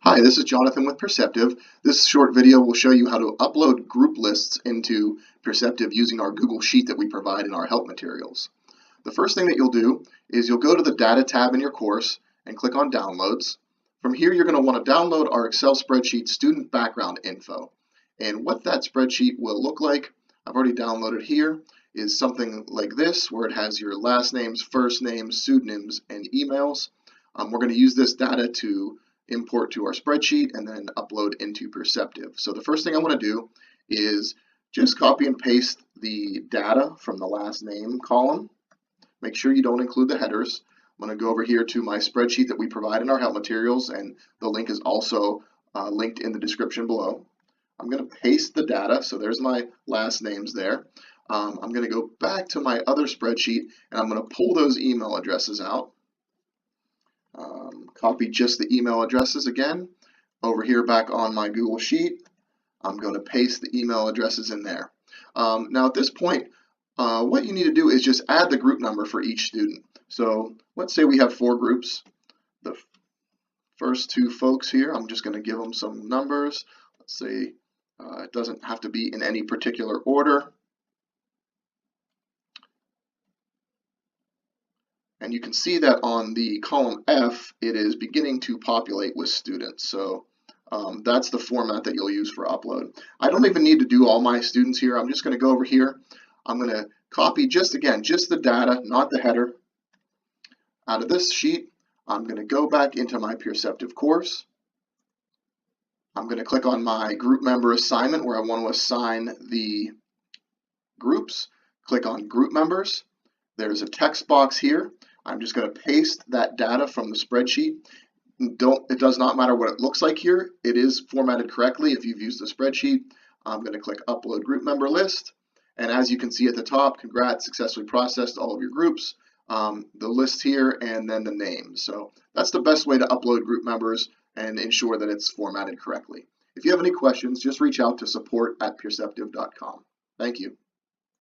Hi, this is Jonathan with Peerceptiv. This short video will show you how to upload group lists into Peerceptiv using our Google Sheet that we provide in our help materials. The first thing that you'll do is you'll go to the Data tab in your course and click on Downloads. From here, you're going to want to download our Excel spreadsheet student background info. And what that spreadsheet will look like, I've already downloaded here, is something like this, where it has your last names, first names, pseudonyms, and emails. We're going to use this data to import to our spreadsheet and then upload into Peerceptiv. So the first thing I want to do is just copy and paste the data from the last name column. Make sure you don't include the headers. I'm going to go over here to my spreadsheet that we provide in our help materials, and the link is also linked in the description below. I'm going to paste the data, so there's my last names there. I'm going to go back to my other spreadsheet and I'm going to pull those email addresses out. Copy just the email addresses again. Over here back on my Google Sheet, I'm going to paste the email addresses in there. Now at this point, what you need to do is just add the group number for each student. So let's say we have 4 groups. The first 2 folks here, I'm just going to give them some numbers. Let's say it doesn't have to be in any particular order. And you can see that on the column F, it is beginning to populate with students. So that's the format that you'll use for upload. I don't even need to do all my students here. I'm just going to go over here. I'm going to copy just the data, not the header, out of this sheet. I'm going to go back into my Peerceptiv course. I'm going to click on my group member assignment where I want to assign the groups. Click on group members. There's a text box here. I'm just going to paste that data from the spreadsheet. It does not matter what it looks like here. It is formatted correctly if you've used the spreadsheet. I'm going to click Upload Group Member List. And as you can see at the top, congrats, successfully processed all of your groups. The list here and then the name. So that's the best way to upload group members and ensure that it's formatted correctly. If you have any questions, just reach out to support@peerceptiv.com. Thank you.